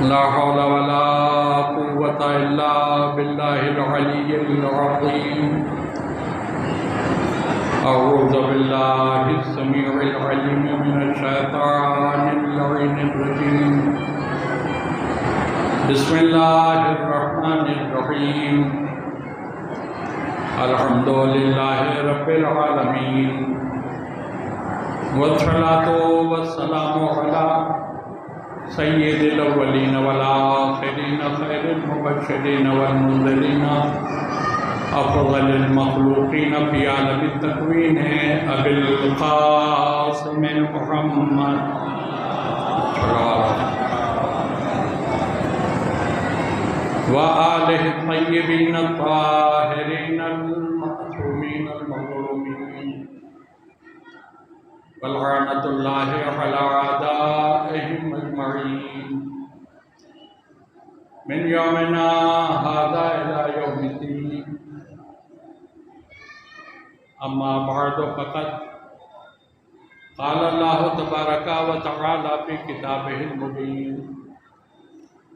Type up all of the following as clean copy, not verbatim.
لا حول ولا قوة إلا بالله العلي العظيم. أعوذ بالله السميع العليم من الشيطان اللعين الرجيم. بسم الله الرحمن الرحيم. الحمد لله رب العالمين، والصلاة والسلام على سید الاولین والآخرین، خیر المبشرین والمنذرین، افضل المخلوقین فی عالم التکوین، ابی القاسم محمد وآلہ الطیبین الطاہرین المعصومین المظلومین، ولعنۃ اللہ علی اعدائہم اجمعین من یومنا ھذا الی یوم الدین. اما بعد فقد قال اللہ تبارک و تعالی فی کتابہ المبین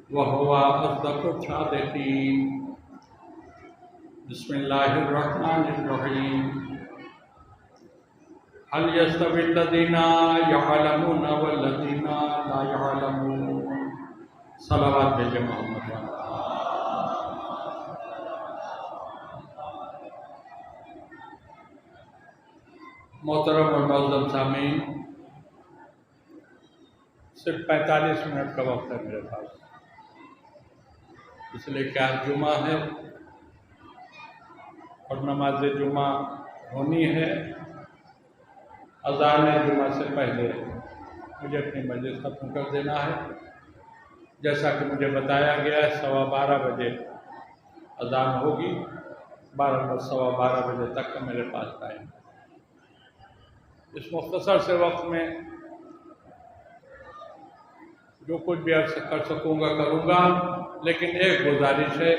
وهو اصدق الصادقین. بسم اللہ الرحمن الرحیم. هل يستوي الذين يعلمون والذين لا يعلمون؟ صلوات بھیجے محمد. محترم اور معزز سامعین، صرف 45 منٹ کا وقت ہے میرے پاس، اس لیے کہ آج جمعہ ہے اور نماز جمعہ ہونی ہے. اذان جمعہ سے پہلے مجھے اپنی مجلس ختم کر دینا ہے. جیسا کہ مجھے بتایا گیا ہے 12:15 بجے اذان ہوگی. 12:15 بجے تک کا میرے پاس ٹائم. اس مختصر سے وقت میں جو کچھ بھی عرض کر سکوں گا کروں گا، لیکن ایک گزارش ہے.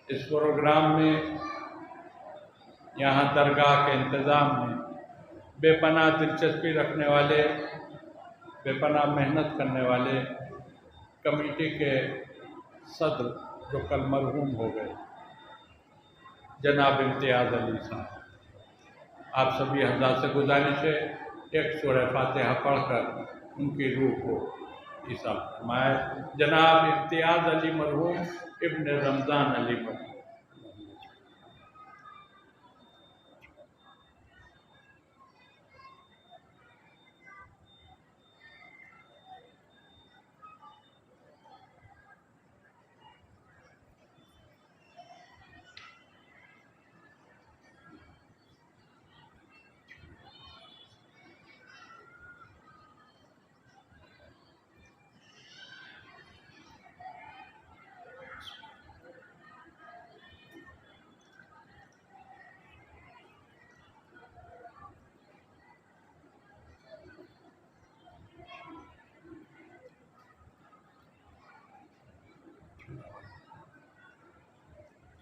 اس پروگرام میں یہاں درگاہ کے انتظام میں بے پناہ دلچسپی رکھنے والے، بے پناہ محنت کرنے والے کمیٹی کے صدر جو کل مرحوم ہو گئے، جناب امتیاز علی صاحب، آپ سبھی حضرات سے گزارش ہے ایک سورہ فاتحہ پڑھ کر ان کی روح کو عیسیٰ فرمائے. جناب امتیاز علی مرحوم ابن رمضان علی مرحوم.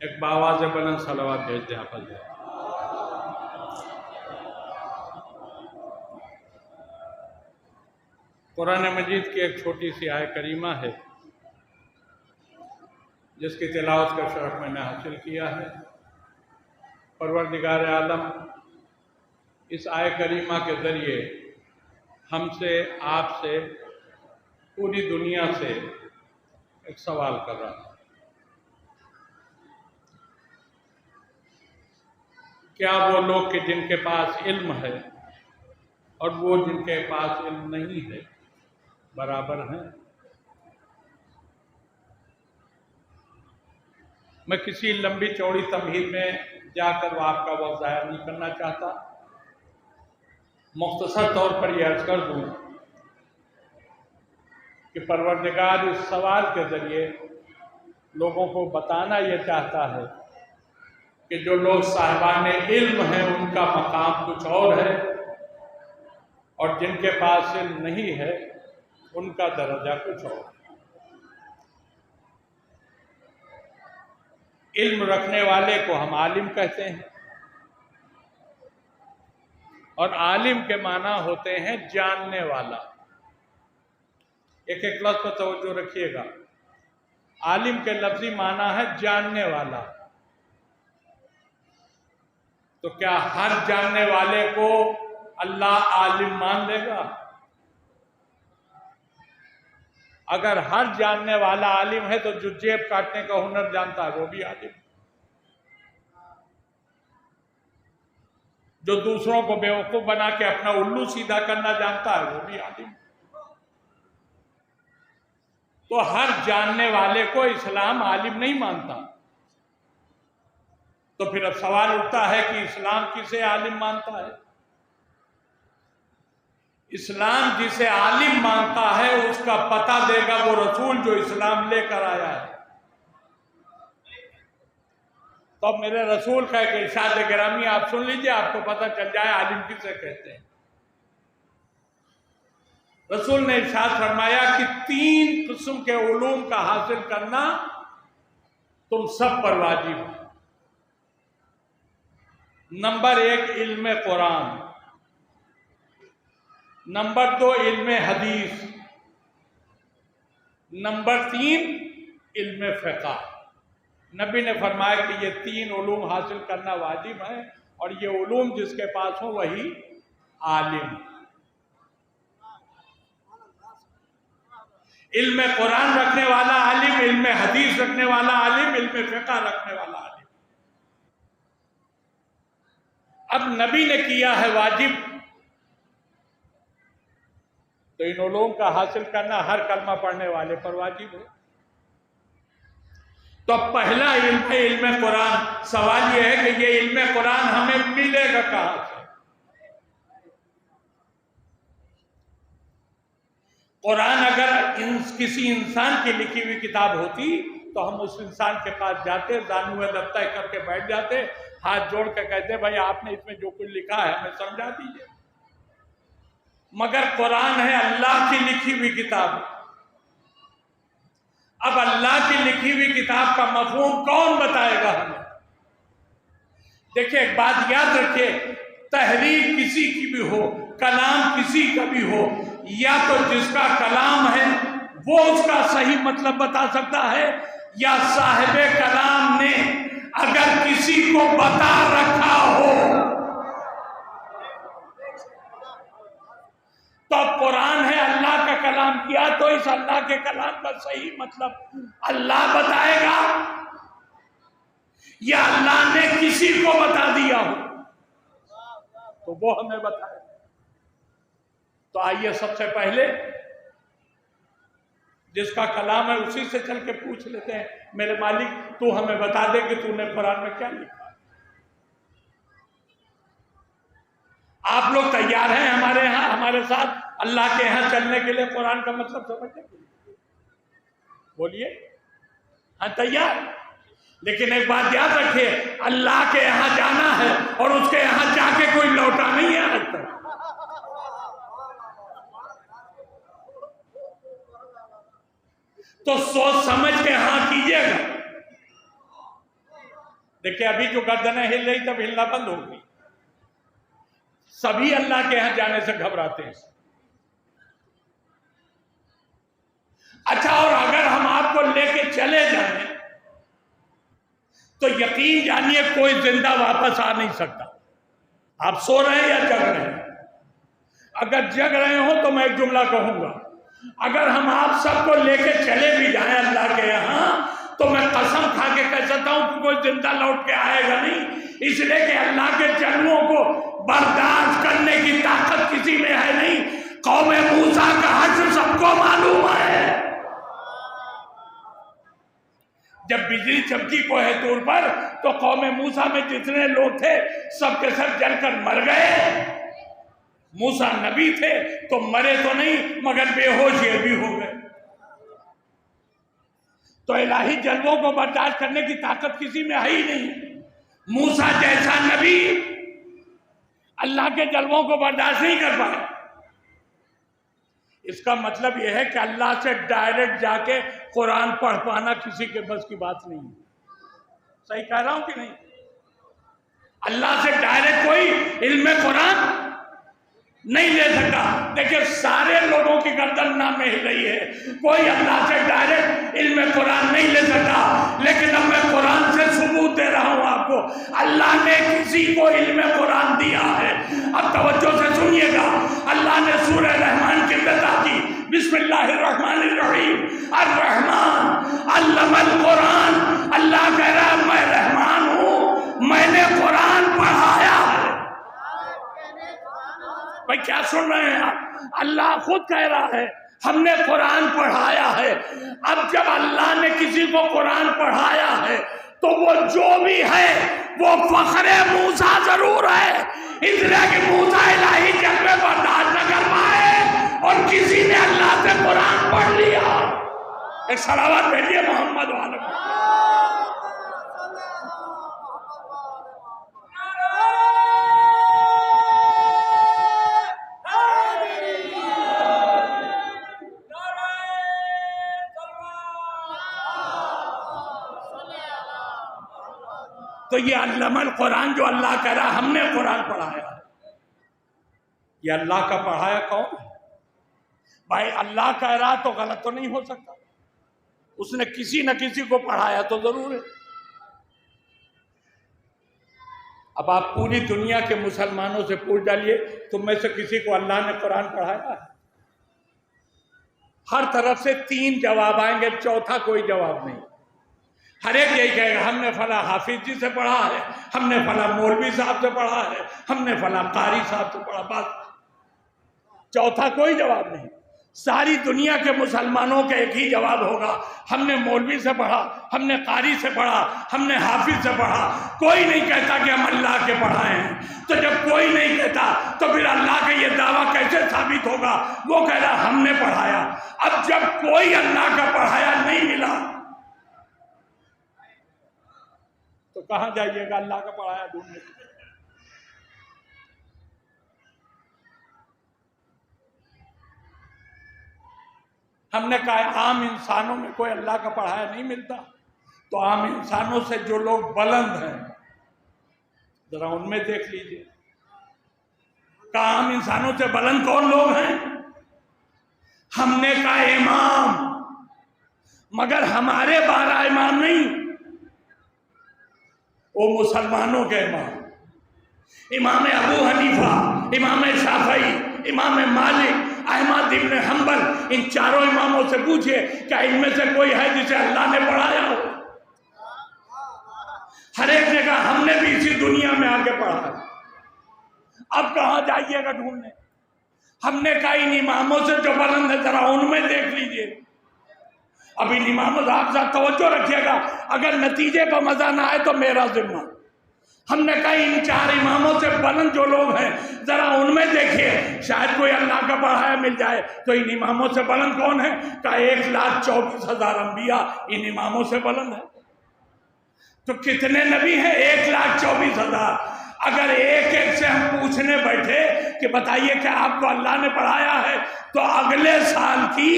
ایک باواز بلند صلوات بھیج دیں آپ حضرات. قرآن مجید کی ایک چھوٹی سی آیت کریمہ ہے جس کی تلاوت کا شرف میں نے حاصل کیا ہے. پروردگار عالم اس آیت کریمہ کے ذریعے ہم سے، آپ سے، پوری دنیا سے ایک سوال کر رہا ہے. کیا وہ لوگ کہ جن کے پاس علم ہے اور وہ جن کے پاس علم نہیں ہے برابر ہیں؟ میں کسی لمبی چوڑی تمہید میں جا کر وہ آپ کا وقت ضائع نہیں کرنا چاہتا. مختصر طور پر یہ عرض کر دوں کہ پروردگار اس سوال کے ذریعے لوگوں کو بتانا یہ چاہتا ہے کہ جو لوگ صاحبان علم ہیں ان کا مقام کچھ اور ہے، اور جن کے پاس علم نہیں ہے ان کا درجہ کچھ اور ہے. علم رکھنے والے کو ہم عالم کہتے ہیں، اور عالم کے معنی ہوتے ہیں جاننے والا. ایک ایک لفظ پر توجہ رکھیے گا. عالم کے لفظی معنی ہے جاننے والا. تو کیا ہر جاننے والے کو اللہ عالم مان لے گا؟ اگر ہر جاننے والا عالم ہے تو جو جیب کاٹنے کا ہنر جانتا ہے وہ بھی عالم. جو دوسروں کو بیوقوف بنا کے اپنا الو سیدھا کرنا جانتا ہے وہ بھی عالم. تو ہر جاننے والے کو اسلام عالم نہیں مانتا. تو پھر اب سوال اٹھتا ہے کہ اسلام کسے عالم مانتا ہے؟ اسلام جسے عالم مانتا ہے اس کا پتہ دے گا وہ رسول جو اسلام لے کر آیا ہے. تو اب میرے رسول کا ایک ارشاد گرامی آپ سن لیجئے، آپ کو پتہ چل جائے عالم کسے کہتے ہیں. رسول نے ارشاد فرمایا کہ 3 قسم کے علوم کا حاصل کرنا تم سب پر واجب ہے. نمبر 1 علم قرآن، نمبر 2 علم حدیث، نمبر 3 علم فقہ. نبی نے فرمایا کہ یہ 3 علوم حاصل کرنا واجب ہے، اور یہ علوم جس کے پاس ہوں وہی عالم. علم قرآن رکھنے والا عالم، علم حدیث رکھنے والا عالم، علم فقہ رکھنے والا عالم. اب نبی نے کیا ہے واجب، تو ان علوم کا حاصل کرنا ہر کلمہ پڑھنے والے پر واجب ہے. تو پہلا علم ہے علم قرآن. سوال یہ ہے کہ یہ علم قرآن ہمیں ملے گا کہاں سے؟ قرآن اگر کسی انسان کی لکھی ہوئی کتاب ہوتی تو ہم اس انسان کے پاس جاتے، زانوئے لبتہ کر کے بیٹھ جاتے، ہاتھ جوڑ کے کہتے بھائی آپ نے اس میں جو کچھ لکھا ہے ہمیں سمجھا دیجئے. مگر قرآن ہے اللہ کی لکھی ہوئی کتاب. اب اللہ کی لکھی ہوئی کتاب کا مفہوم کون بتائے گا ہمیں؟ دیکھیں ایک بات یاد رکھیں، تحریر کسی کی بھی ہو، کلام کسی کا بھی ہو، یا تو جس کا کلام ہے وہ اس کا صحیح مطلب بتا سکتا ہے، یا صاحب کلام نے اگر کسی کو بتا رکھا ہو. تو اب قرآن ہے اللہ کا کلام کیا تو اس اللہ کے کلام کا صحیح مطلب اللہ بتائے گا یا اللہ نے کسی کو بتا دیا ہو تو وہ ہمیں بتائے. تو آئیے سب سے پہلے جس کا کلام ہے اسی سے چل کے پوچھ لیتے ہیں، میرے مالک تو ہمیں بتا دے کہ تو نے قرآن میں کیا لکھا. آپ لوگ تیار ہیں ہمارے ہاں ہمارے ساتھ اللہ کے ہاں چلنے کے لیے قرآن کا مطلب سمجھنے کے لیے؟ بولیے ہاں تیار. لیکن ایک بات یاد رکھیے، اللہ کے یہاں جانا ہے اور اس کے یہاں جا کے کوئی لوٹا نہیں ہے آج تک. تو سوچ سمجھ کے ہاں کیجئے گا. دیکھیں ابھی جو گردنیں ہل رہی تب ہلنا بند ہو گئی. سبھی اللہ کے ہاں جانے سے گھبراتے ہیں. اچھا، اور اگر ہم آپ کو لے کے چلے جائیں تو یقین جانیے کوئی زندہ واپس آ نہیں سکتا. آپ سو رہے ہیں یا جگ رہے ہیں؟ اگر جگ رہے ہوں تو میں ایک جملہ کہوں گا، اگر ہم آپ سب کو لے کے چلے بھی جائیں اللہ کے یہاں تو میں قسم کھا کے کہہ سکتا ہوں کہ کوئی زندہ لوٹ کے آئے گا نہیں. اس لیے کہ اللہ کے جلووں کو برداشت کرنے کی طاقت کسی میں ہے نہیں. قوم موسیٰ کا حشر سب کو معلوم ہے. جب بجلی چمکی کوہ طور پر تو قوم موسیٰ میں جتنے لوگ تھے سب کے سب جل کر مر گئے. موسیٰ نبی تھے تو مرے تو نہیں مگر بے ہوش یہ بھی ہو گئے. تو الہی جلووں کو برداشت کرنے کی طاقت کسی میں ہے ہی نہیں. موسیٰ جیسا نبی اللہ کے جلووں کو برداشت نہیں کر پائے. اس کا مطلب یہ ہے کہ اللہ سے ڈائریکٹ جا کے قرآن پڑھ پانا کسی کے بس کی بات نہیں ہے. صحیح کہہ رہا ہوں کہ نہیں؟ اللہ سے ڈائریکٹ کوئی علم قرآن نہیں لے سکتا. دیکھیں سارے لوگوں کی گردن نہ میں ہل رہی ہے. کوئی اللہ سے ڈائریکٹ علم قرآن نہیں لے سکتا. لیکن اب میں قرآن سے ثبوت دے رہا ہوں آپ کو. اللہ نے کسی کو علم قرآن دیا ہے. اب توجہ سے سنیے گا. اللہ نے سورہ رحمان کی ابتدا کی. بسم اللہ الرحمن الرحیم. الرحمن علم القرآن. اللہ کہہ رہا ہے میں رحمان ہوں، میں نے قرآن پڑھایا ہے. بھائی کیا سن رہے ہیں آپ؟ اللہ خود کہہ رہا ہے ہم نے قرآن پڑھایا ہے. اب جب اللہ نے کسی کو قرآن پڑھایا ہے تو وہ جو بھی ہے وہ فخر موسیٰ ضرور ہے. اس لیے کہ موسیٰ الہی جلوے برداشت نہ کر پائے اور کسی نے اللہ سے قرآن پڑھ لیا. ایک صلوات بھیجیے محمد والے کو. تو یہ علم القرآن جو اللہ کہہ رہا ہم نے قرآن پڑھایا ہے، یہ اللہ کا پڑھایا کون ہے؟ بھائی اللہ کہہ رہا تو غلط تو نہیں ہو سکتا. اس نے کسی نہ کسی کو پڑھایا تو ضرور ہے. اب آپ پوری دنیا کے مسلمانوں سے پوچھ ڈالیے تم میں سے کسی کو اللہ نے قرآن پڑھایا ہے؟ ہر طرف سے 3 جواب آئیں گے، چوتھا کوئی جواب نہیں. ہر ایک یہی کہے گا ہم نے فلاں حافظ جی سے پڑھا ہے، ہم نے فلاں مولوی صاحب سے پڑھا ہے، ہم نے فلاں قاری صاحب سے پڑھا. بس چوتھا کوئی جواب نہیں. ساری دنیا کے مسلمانوں کا ایک ہی جواب ہوگا ہم نے مولوی سے پڑھا، ہم نے قاری سے پڑھا، ہم نے حافظ سے پڑھا. کوئی نہیں کہتا کہ ہم اللہ کے پڑھائے ہیں. تو جب کوئی نہیں کہتا تو پھر اللہ کا یہ دعویٰ کیسے ثابت ہوگا؟ وہ کہہ رہا ہم نے پڑھایا. اب جب کوئی اللہ کا پڑھایا نہیں ملا تو کہاں جائیے گا اللہ کا پڑھایا ڈھونڈنے کے؟ ہم نے کہا عام انسانوں میں کوئی اللہ کا پڑھایا نہیں ملتا. تو عام انسانوں سے جو لوگ بلند ہیں ذرا ان میں دیکھ لیجئے. کہا عام انسانوں سے بلند کون لوگ ہیں؟ ہم نے کہا امام. مگر ہمارے 12 امام نہیں، وہ مسلمانوں کے امام. امام ابو حنیفہ، امام شافعی، امام مالک، احمد ابن حنبل، ان چاروں اماموں سے پوچھئے کیا ان میں سے کوئی ہے جسے اللہ نے پڑھایا ہو؟ ہر ایک نے کہا ہم نے بھی اسی دنیا میں آ کے پڑھا ہے. اب کہاں جائیے گا ڈھونڈنے؟ ہم نے کہا ان اماموں سے جو بلند ہے ذرا ان میں دیکھ لیجئے. اب ان اماموں سے آپ ساتھ توجہ رکھیے گا، اگر نتیجے پر مزہ نہ آئے تو میرا ذمہ. ہم نے کہا ان 4 اماموں سے بلند جو لوگ ہیں ذرا ان میں دیکھیے شاید کوئی اللہ کا پڑھایا مل جائے. تو ان اماموں سے بلند کون ہے؟ کہا 1,24,000 انبیاء ان اماموں سے بلند ہیں. تو کتنے نبی ہیں؟ 1,24,000. اگر ایک ایک سے ہم پوچھنے بیٹھے کہ بتائیے کہ آپ کو اللہ نے پڑھایا ہے تو اگلے سال کی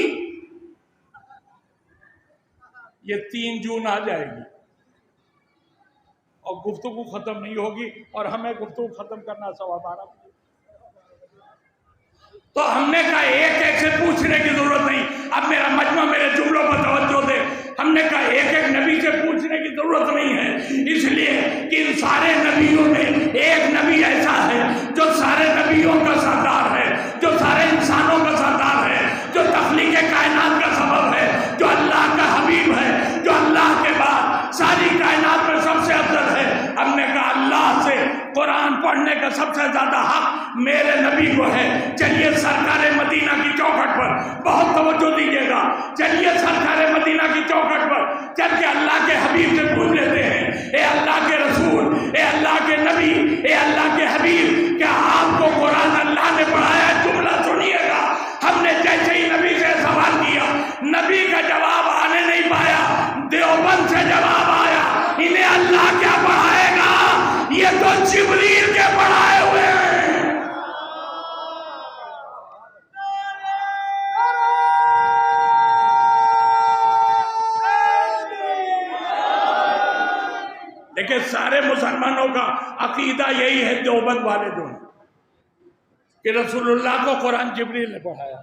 یہ 3 جون آ جائے گی اور گفتگو ختم نہیں ہوگی اور ہمیں گفتگو ختم کرنا 12:15 بجے. تو ہم نے کہا ایک ایک سے پوچھنے کی ضرورت نہیں. اب میرا مجمع میرے جملوں پر توجہ دے. ہم نے کہا ایک ایک نبی سے پوچھنے کی ضرورت نہیں ہے، اس لیے کہ ان سارے نبیوں میں ایک نبی ایسا ہے جو سارے نبیوں کا سردار ہے، جو سارے انسانوں کا سردار ہے، جو تخلیق کائنات کا سبب ہے، جو اللہ کا حبیب ہے، جو اللہ کے بعد ساری کائنات میں سب سے افضل ہے. ہم نے کہا اللہ سے قرآن پڑھنے کا سب سے زیادہ حق میرے نبی کو ہے. چلیے سرکار مدینہ کی چوکھٹ پر بہت توجہ دیجیے گا. چلیے سرکار مدینہ کی چوکھٹ پر چل کے اللہ کے حبیب سے پوچھ لیتے ہیں، اے اللہ کے رسول، اے اللہ کے نبی، اے اللہ کے حبیب، کیا آپ کو قرآن اللہ نے پڑھایا؟ جملہ سنیے گا. ہم نے جیسے ہی نبی سے سوال کیا نبی کا جواب آنے نہیں پایا، دیوبند سے جواب آیا انہیں اللہ کیا پڑھائے گا؟ یہ تو جبریل کے پڑھائے ہوئے ہیں. دیکھیں سارے مسلمانوں کا عقیدہ یہی ہے، دیوبند والے جو ہیں کہ رسول اللہ کو قرآن جبریل نے پڑھایا.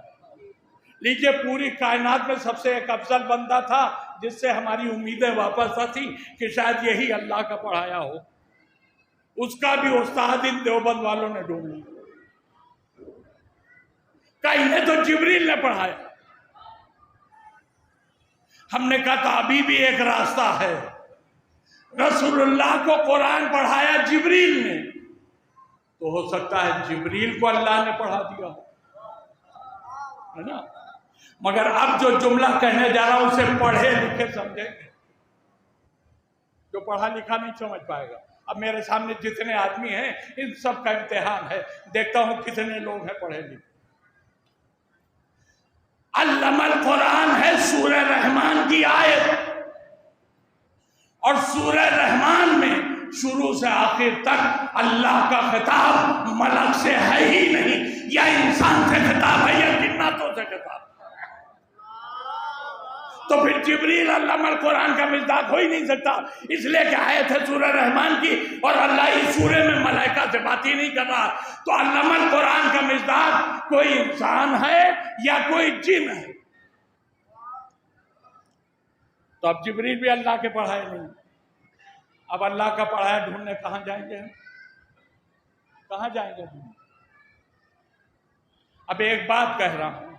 لیجئے پوری کائنات میں سب سے ایک افضل بندہ تھا جس سے ہماری امیدیں وابستہ تھی کہ شاید یہی اللہ کا پڑھایا ہو. اس کا بھی استاد ان دیوبند والوں نے ڈھونڈ لیا کہ انہیں تو جبریل نے پڑھایا. ہم نے کہا تو ابھی بھی ایک راستہ ہے. رسول اللہ کو قرآن پڑھایا جبریل نے، تو ہو سکتا ہے جبریل کو اللہ نے پڑھا دیا ہے نا. مگر اب جو جملہ کہنے جا رہا ہوں اسے پڑھے لکھے سمجھیں گے. جو پڑھا لکھا نہیں سمجھ پائے گا. اب میرے سامنے جتنے آدمی ہیں ان سب کا امتحان ہے، دیکھتا ہوں کتنے لوگ ہیں پڑھے لکھے. علم القرآن ہے سورہ رحمان کی آیت، اور سورہ رحمان میں شروع سے آخر تک اللہ کا خطاب ملک سے ہے ہی نہیں. یا انسان سے خطاب ہے یا جناتوں سے خطاب. تو پھر جبریل علم القرآن کا مصداق ہو ہی نہیں سکتا، اس لیے کہ آیت ہے سورہ رحمان کی اور اللہ اس سورے میں ملائکہ سے بات ہی نہیں کر رہا. تو علم القرآن کا مصداق کوئی انسان ہے یا کوئی جن ہے. تو اب جبریل بھی اللہ کے پڑھائے نہیں. اب اللہ کا پڑھایا ڈھونڈنے کہاں جائیں گے؟ کہاں جائیں گے ڈھونڈنے؟ اب ایک بات کہہ رہا ہوں،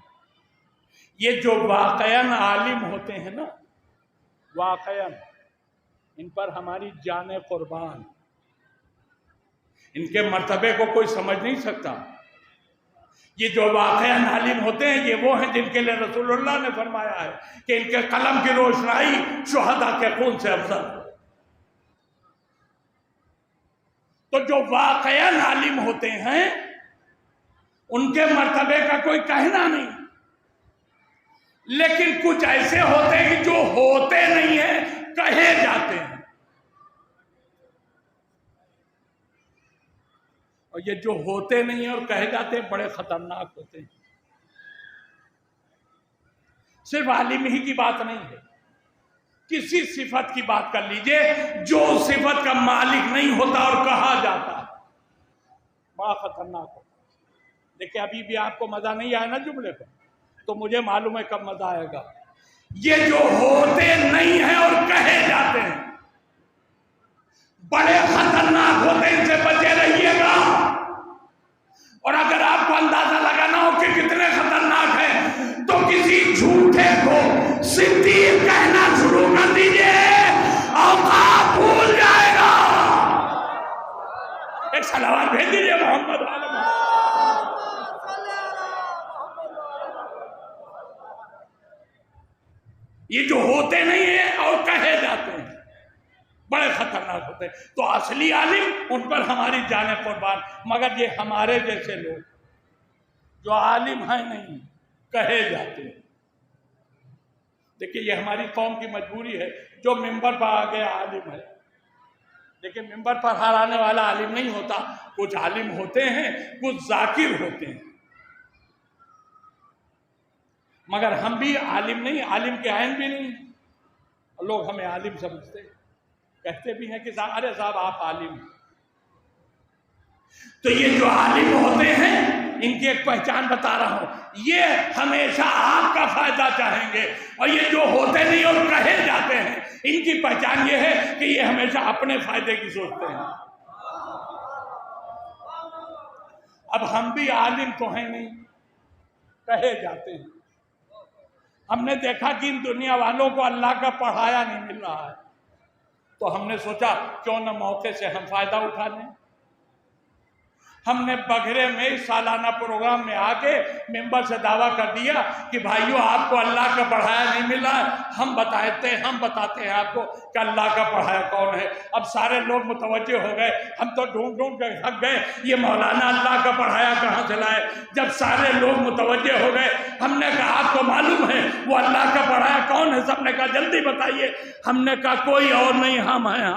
یہ جو واقعاً عالم ہوتے ہیں نا، واقعاً ان پر ہماری جان قربان، ان کے مرتبے کو کوئی سمجھ نہیں سکتا. یہ جو واقعاً عالم ہوتے ہیں یہ وہ ہیں جن کے لیے رسول اللہ نے فرمایا ہے کہ ان کے قلم کی روشنائی شہداء کے خون سے افضل ہے. تو جو واقعاً عالم ہوتے ہیں ان کے مرتبے کا کوئی کہنا نہیں. لیکن کچھ ایسے ہوتے ہیں جو ہوتے نہیں ہیں، کہے جاتے ہیں. اور یہ جو ہوتے نہیں ہیں اور کہے جاتے ہیں بڑے خطرناک ہوتے ہیں. صرف عالم ہی کی بات نہیں ہے، کسی صفت کی بات کر لیجئے جو صفت کا مالک نہیں ہوتا اور کہا جاتا ہے، بڑا خطرناک ہوتا ہے. دیکھیں ابھی بھی آپ کو مزہ نہیں آیا نا جملے پر، تو مجھے معلوم ہے کب مزہ آئے گا. یہ جو ہوتے نہیں ہیں اور کہے جاتے ہیں بڑے خطرناک ہوتے ہیں، ان سے بچے رہیے گا. اور اگر آپ کو اندازہ لگانا ہو کہ کتنے خطرناک ہیں تو کسی جھوٹے کو صدیق کہنا شروع کر دیجئے، اوقات بھول جائے گا. ایک صلوات بھیج دیجئے محمد علیہ. یہ جو ہوتے نہیں ہیں اور کہے جاتے ہیں بڑے خطرناک ہوتے ہیں. تو اصلی عالم ان پر ہماری جانیں قربان. مگر یہ ہمارے جیسے لوگ جو عالم ہیں نہیں، کہے جاتے ہیں. دیکھیں یہ ہماری قوم کی مجبوری ہے. جو ممبر پر آ گیا عالم ہے، لیکن ممبر پر ہر آنے والا عالم نہیں ہوتا. کچھ عالم ہوتے ہیں، کچھ ذاکر ہوتے ہیں. مگر ہم بھی عالم نہیں، عالم کے عین بھی نہیں. لوگ ہمیں عالم سمجھتے ہیں، کہتے بھی ہیں کہ ارے صاحب آپ عالم ہیں. تو یہ جو عالم ہوتے ہیں ان کی ایک پہچان بتا رہا ہوں، یہ ہمیشہ آپ کا فائدہ چاہیں گے. اور یہ جو ہوتے نہیں اور کہے جاتے ہیں ان کی پہچان یہ ہے کہ یہ ہمیشہ اپنے فائدے کی سوچتے ہیں. اب ہم بھی عالم تو ہیں نہیں، کہے جاتے ہیں. ہم نے دیکھا کہ ان دنیا والوں کو اللہ کا پڑھایا نہیں مل رہا ہے، تو ہم نے سوچا کیوں نہ موقع سے ہم فائدہ اٹھا لیں. ہم نے بگھرے میں سالانہ پروگرام میں آ کے ممبر سے دعویٰ کر دیا کہ بھائیو آپ کو اللہ کا پڑھایا نہیں ملا ہے. ہم بتاتے ہیں آپ کو کہ اللہ کا پڑھایا کون ہے. اب سارے لوگ متوجہ ہو گئے. ہم تو ڈھونڈ کے تھک گئے یہ مولانا اللہ کا پڑھایا کہاں سے لائے. جب سارے لوگ متوجہ ہو گئے ہم نے کہا آپ کو معلوم ہے وہ اللہ کا پڑھایا کون ہے؟ سب نے کہا جلدی بتائیے. ہم نے کہا کوئی اور نہیں، ہم ہیں.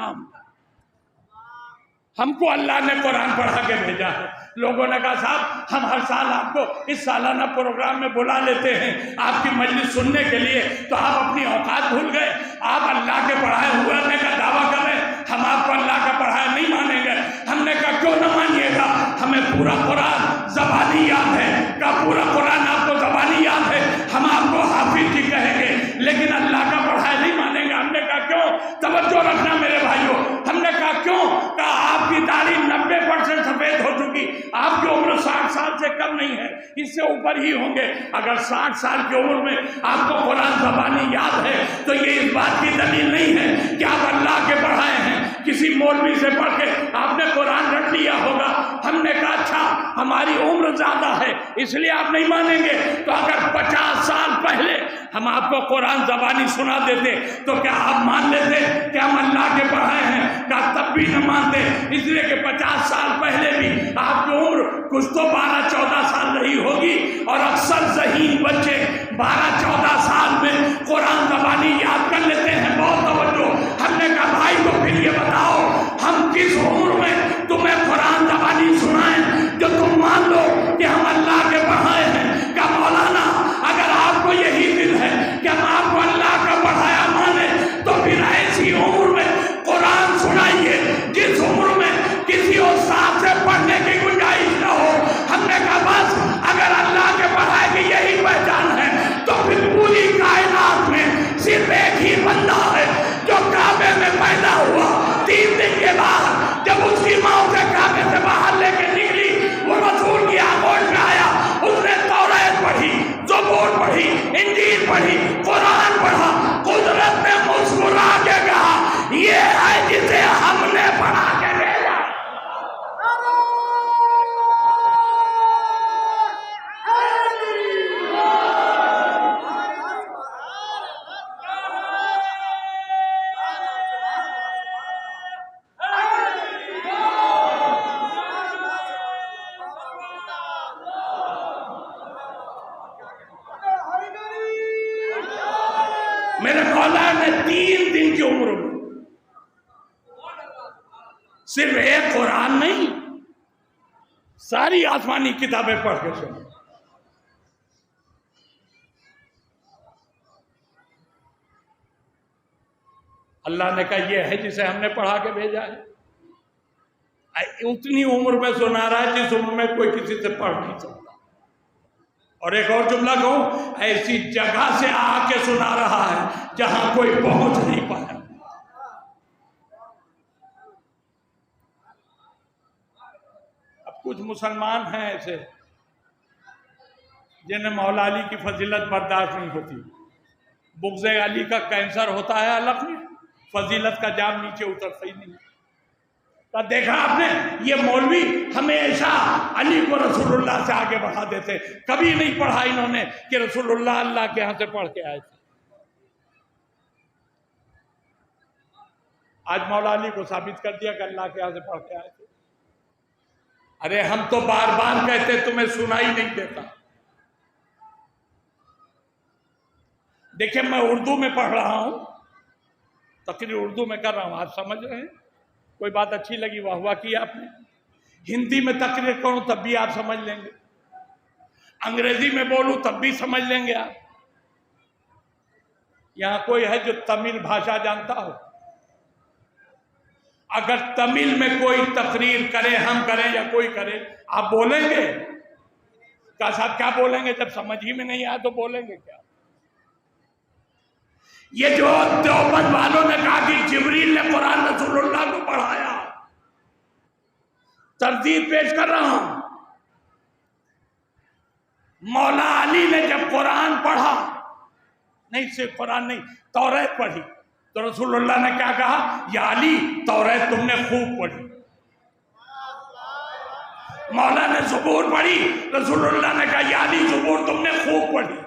ہم کو اللہ نے قرآن پڑھا کے بھیجا ہے. لوگوں نے کہا صاحب ہم ہر سال آپ کو اس سالانہ پروگرام میں بلا لیتے ہیں آپ کی مجلس سننے کے لیے، تو آپ اپنی اوقات بھول گئے. آپ اللہ کے پڑھائے ہوئے کا دعویٰ کر رہے ہیں. ہم آپ کو اللہ کا پڑھایا نہیں مانیں گے۔ ہم نے کہا کیوں نہ مانیے گا، ہمیں پورا قرآن زبانی یاد ہے۔ کہا پورا قرآن آپ کو زبانی یاد ہے، ہم آپ کو حافظ جی کہیں گے، لیکن اللہ کا پڑھایا نہیں مانیں گے۔ ہم نے کہا کیوں؟ توجہ رکھنا میرے بھائیوں۔ ہم نے کہا کیوں؟ کہا آپ کی داڑھی 90% سفید ہو چکی، آپ کی عمر 60 سال سے کم نہیں ہے، اس سے اوپر ہی ہوں گے۔ اگر 60 سال کی عمر میں آپ کو قرآن زبانی یاد ہے تو یہ اس بات کی دلیل نہیں ہے کہ آپ اللہ کے پڑھائے ہیں، کسی مولوی سے پڑھ کے آپ نے قرآن رٹ لیا ہوگا۔ ہم نے کہا اچھا ہماری عمر زیادہ ہے اس لیے آپ نہیں مانیں گے، تو اگر 50 سال پہلے ہم آپ کو قرآن زبانی سنا دیتے تو کیا آپ مان لیتے کہ ہم اللہ کے پڑھائے ہیں؟ کہا تب بھی نہ مانتے، اس لیے کہ 50 سال پہلے بھی آپ کی عمر کچھ تو 12-14 سال رہی ہوگی، اور اکثر ذہین بچے 12-14 سال میں قرآن زبانی یاد کر لیتے ہیں۔ بہت توجہ۔ ہم نے کہا بھائی تو پھر یہ بتاؤ ہم کس عمر میں تمہیں قرآن زبانی سنائیں جو تم مان لو کہ ہم اللہ کے پڑھائے ہیں؟ کہ مولانا اگر آپ کو یہی دل ہے کہ ہم آپ کو اللہ کا پڑھایا مانیں تو پھر ایسی عمر میں قرآن سنائیے جس عمر میں کسی استاد سے پڑھنے کی گنجائش نہ ہو۔ ہم نے کہا بس اگر اللہ کے پڑھائے کی یہی پہچان ہے تو پھر پوری کائنات میں صرف ایک ہی بندہ ہے جو کعبے میں پیدا ہوا، 3 دن کے بعد جب اس کی ماں اسے کعبے سے باہر لے کے نکلی، وہ رسول کی آغوش میں آیا، اس نے توریت پڑھی، زبور پڑھی، انجیل پڑھی، قرآن پڑھا۔ قدرت نے مسکرا کے کہا یہ ہے جسے ہم نے پڑھا کے بھیجا۔ میرے مولا نے 3 دن کی عمر میں صرف ایک قرآن نہیں ساری آسمانی کتابیں پڑھ کے سنا۔ اللہ نے کہا یہ ہے جسے ہم نے پڑھا کے بھیجا ہے۔ اتنی عمر میں سنا رہا ہے جس عمر میں کوئی کسی سے پڑھ نہیں سکتا۔ اور ایک اور جملہ کہوں، ایسی جگہ سے آ کے سنا رہا ہے جہاں کوئی پہنچ نہیں پایا۔ اب کچھ مسلمان ہیں ایسے جنہیں مولا علی کی فضیلت برداشت نہیں ہوتی۔ بغض علی کا کینسر ہوتا ہے الگ میں، فضیلت کا جام نیچے اترتا ہی نہیں۔ تو دیکھا آپ نے یہ مولوی ہمیشہ علی کو رسول اللہ سے آگے بڑھا دیتے، کبھی نہیں پڑھا انہوں نے کہ رسول اللہ اللہ کے ہاں سے پڑھ کے آئے تھے۔ آج مولا علی کو ثابت کر دیا کہ اللہ کے ہاں سے پڑھ کے آئے تھے۔ ارے ہم تو بار بار کہتے تمہیں سنائی نہیں دیتا۔ دیکھیں میں اردو میں پڑھ رہا ہوں، تقریر اردو میں کر رہا ہوں، آپ سمجھ رہے ہیں؟ کوئی بات اچھی لگی واہ واہ کی آپ نے۔ ہندی میں تقریر کروں تب بھی آپ سمجھ لیں گے، انگریزی میں بولوں تب بھی سمجھ لیں گے آپ۔ یہاں کوئی ہے جو تمل بھاشا جانتا ہو؟ اگر تمل میں کوئی تقریر کرے، ہم کریں یا کوئی کرے، آپ بولیں گے؟ کہا صاحب کیا بولیں گے؟ جب سمجھ ہی میں نہیں آیا تو بولیں گے کیا؟ یہ جو دیوبند والوں نے کہا کہ جبریل نے قرآن رسول اللہ کو پڑھایا، تردید پیش کر رہا ہوں۔ مولا علی نے جب قرآن پڑھا، نہیں صرف قرآن نہیں توریت پڑھی، تو رسول اللہ نے کیا کہا؟ یا علی توریت تم نے خوب پڑھی۔ مولا نے زبور پڑھی، رسول اللہ نے کہا یا علی زبور تم نے خوب پڑھی۔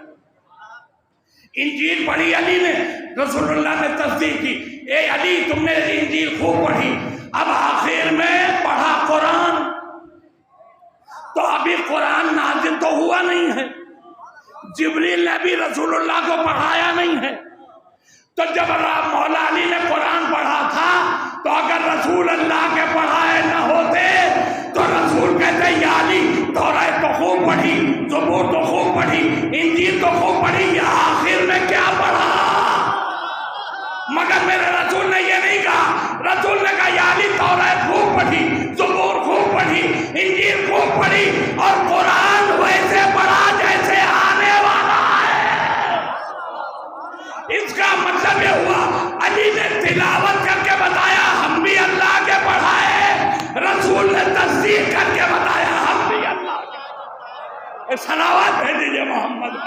انجیل پڑھی علی نے، رسول اللہ نے تصدیق کی، اے علی تم نے انجیل خوب پڑھی۔ اب آخر میں پڑھا قرآن، تو ابھی قرآن نازل تو ہوا نہیں ہے، جبریل نے بھی رسول اللہ کو پڑھایا نہیں ہے۔ تو جب مولا علی نے قرآن پڑھا تھا تو اگر رسول اللہ کے پڑھائے نہ ہوتے تو رسول کہتے یا علی توریت تو خوب پڑھی، زبور تو خوب پڑھی، انجیل تو خوب پڑھی، یا آخر میں کیا پڑھا؟ مگر میرے رسول نے یہ نہیں کہا، رسول نے کہا اس کا مطلب یہ ہوا علی نے تلاوت کر کے بتایا ہم بھی اللہ کے پڑھائے، رسول نے تصدیق کر کے بتایا ہم بھی اللہ کے۔ صلوات بھیج دیجئے محمد۔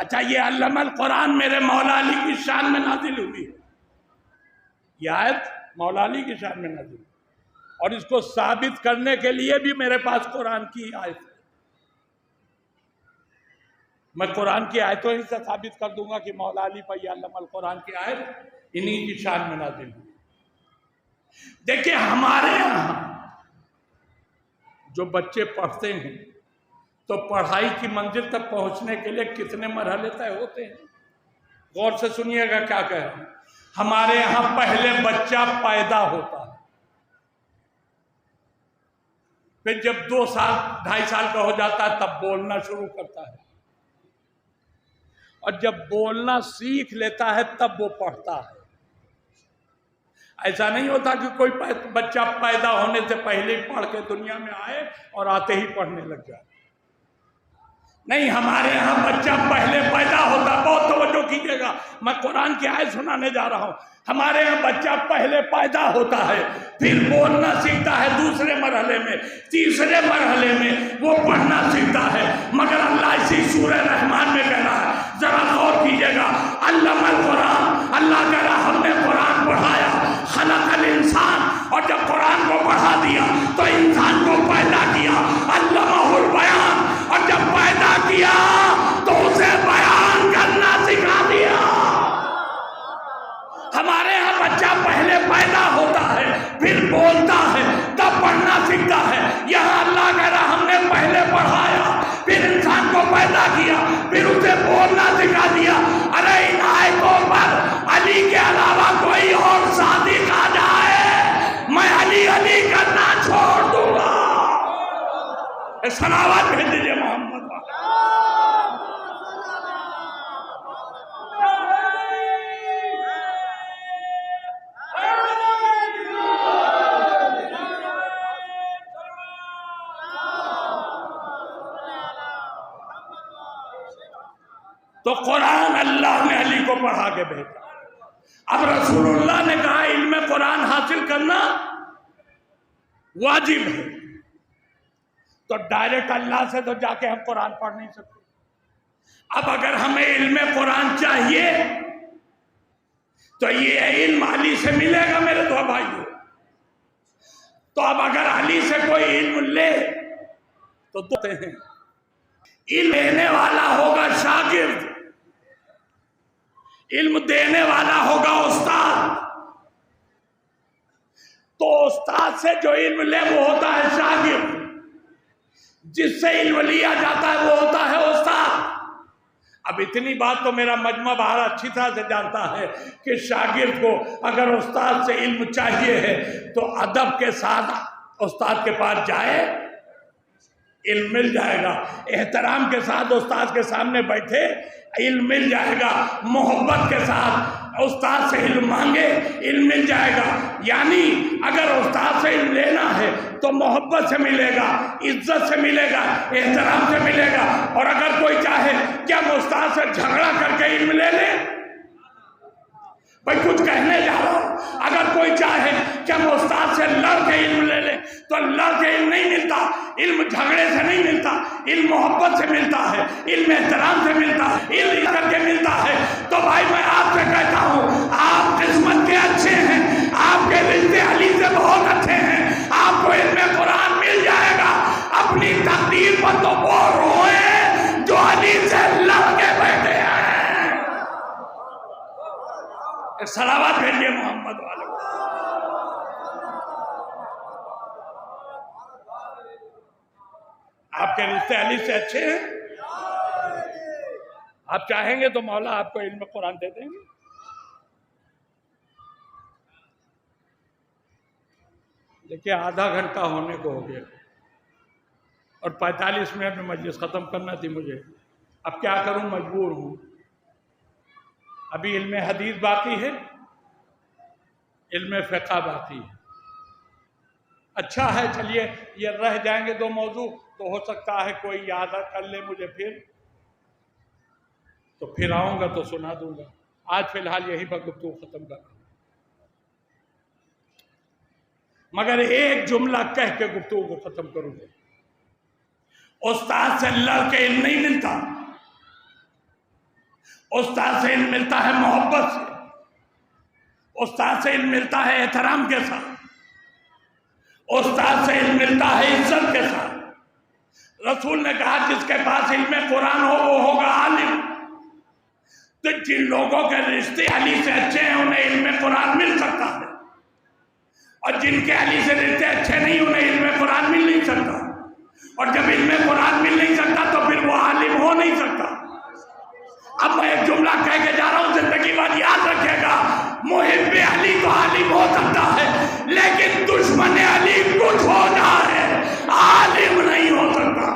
اچھا، یہ علم القرآن میرے مولا علی کی شان میں نازل ہوئی ہے، یہ آیت مولا علی کی شان میں نازل ہوئی، اور اس کو ثابت کرنے کے لیے بھی میرے پاس قرآن کی آیت ہے۔ میں قرآن کی آیتوں ہی سے ثابت کر دوں گا کہ مولا علی پر یہ علم القرآن کی آیت انہی کی شان میں نازل ہوئی۔ دیکھیں ہمارے یہاں جو بچے پڑھتے ہیں تو پڑھائی کی منزل تک پہنچنے کے لیے کتنے مرحلے طے ہوتے ہیں؟ غور سے سنیے گا کیا کہہ رہا ہوں۔ ہمارے یہاں پہلے بچہ پیدا ہوتا ہے، پھر جب 2 سال 2.5 سال کا ہو جاتا ہے تب بولنا شروع کرتا ہے، اور جب بولنا سیکھ لیتا ہے تب وہ پڑھتا ہے۔ ایسا نہیں ہوتا کہ کوئی بچہ پیدا ہونے سے پہلے ہی پڑھ کے دنیا میں آئے اور آتے ہی پڑھنے لگ جائے، نہیں، ہمارے یہاں بچہ پہلے پیدا ہوتا ہے۔ بہت توجہ کیجئے گا، میں قرآن کی آیت سنانے جا رہا ہوں۔ ہمارے یہاں بچہ پہلے پیدا ہوتا ہے، پھر بولنا سیکھتا ہے 2 مرحلے میں، 3 مرحلے میں وہ پڑھنا سیکھتا ہے۔ مگر اللہ اسی سورہ رحمان میں کہہ رہا ہے، ذرا غور کیجئے گا، علم القرآن، اللہ کہہ رہا ہم نے قرآن پڑھایا، خلق الانسان، اور جب قرآن کو پڑھا دیا تو انسان کو پیدا کیا، علمہ البیان، اور جب پیدا کیا تو اسے بیان کرنا سکھا دیا۔ ہمارے ہاں بچہ پہلے پیدا ہوتا ہے، پھر بولتا ہے، تب پڑھنا سیکھتا ہے۔ یہاں اللہ کہہ رہا ہم نے پہلے پڑھایا، پھر انسان کو پیدا کیا، پھر اسے بولنا سکھا دیا۔ ارے ان آیتوں پر علی کے علاوہ کوئی اور صادق آ جائے، میں علی علی کرنا چھوڑ دوں گا۔ صلوات بھیج دیجئے محمد۔ تو قرآن اللہ نے علی کو پڑھا کے بھیجا۔ اب رسول اللہ نے کہا علم قرآن حاصل کرنا واجب ہے، تو ڈائریکٹ اللہ سے تو جا کے ہم قرآن پڑھ نہیں سکتے۔ اب اگر ہمیں علم قرآن چاہیے تو یہ علم علی سے ملے گا میرے دو بھائیوں۔ تو اب اگر علی سے کوئی علم لے تو دو ہیں، علم لینے والا ہوگا شاگرد، علم دینے والا ہوگا استاد۔ تو استاد سے جو علم لے وہ ہوتا ہے شاگرد، جس سے علم لیا جاتا ہے وہ ہوتا ہے استاد۔ اب اتنی بات تو میرا مجمع باہر اچھی طرح سے جانتا ہے کہ شاگرد کو اگر استاد سے علم چاہیے ہے تو ادب کے ساتھ استاد کے پاس جائے، علم مل جائے گا۔ احترام کے ساتھ استاد کے سامنے بیٹھے، علم مل جائے گا۔ محبت کے ساتھ استاد سے علم مانگے، علم مل جائے گا۔ یعنی اگر استاد سے علم لینا ہے تو محبت سے ملے گا، عزت سے ملے گا، احترام سے ملے گا۔ اور اگر کوئی چاہے کہ ہم استاد سے جھگڑا کر کے علم لے لیں، بھائی کچھ کہنے جا رہا ہوں، اگر کوئی چاہے کہ ہم استاد سے لڑ کے علم لے لیں تو لڑ کے علم نہیں ملتا، علم جھگڑے سے نہیں ملتا، علم محبت سے ملتا ہے، علم احترام سے ملتا ہے، علم کر کے ملتا ہے۔ تو بھائی میں آپ سے کہتا ہوں، آپ قسمت کے اچھے ہیں، آپ کے رشتے علی سے بہت اچھے ہیں، آپ کو علم قرآن مل جائے گا۔ اپنی تقدیر پر تو وہ روئیں جو علی سے لڑ کے بیٹھے ہیں۔ صلوات بھیجیے محمد والے۔ آپ کے رشتے علی سے اچھے ہیں، آپ چاہیں گے تو مولا آپ کو علم قرآن دے دیں گے۔ دیکھیے آدھا گھنٹہ ہونے کو ہو گیا اور 45 منٹ میں مجلس ختم کرنا تھی مجھے. اب کیا کروں، مجبور ہوں. ابھی علم حدیث باقی ہے، علم فقہ باقی ہے. اچھا ہے، چلیے یہ رہ جائیں گے 2 موضوع، تو ہو سکتا ہے کوئی یاد کر لے مجھے، پھر آؤں گا تو سنا دوں گا. آج فی الحال یہی پر گفتگو ختم کر رہا ہوں. مگر ایک جملہ کہہ کے گفتگو کو ختم کروں گا. استاد سے لڑ کے علم نہیں ملتا، استاد سے علم ملتا ہے محبت سے، استاد سے علم ملتا ہے احترام کے ساتھ، استاد سے علم ملتا ہے عزت کے ساتھ. رسول نے کہا جس کے پاس علم قرآن ہو وہ ہوگا عالم. تو جن لوگوں کے رشتے علی سے اچھے ہیں انہیں علم قرآن مل سکتا ہے، اور جن کے علی سے رشتے اچھے نہیں انہیں علم قرآن مل نہیں سکتا. اور جب علم قرآن مل نہیں سکتا تو پھر وہ عالم ہو نہیں سکتا. اب میں ایک جملہ کہہ کے جا رہا ہوں، زندگی بھر یاد رکھے گا، محب علی تو عالم ہو سکتا ہے لیکن دشمن علی کچھ ہو جائے عالم نہیں ہو سکتا.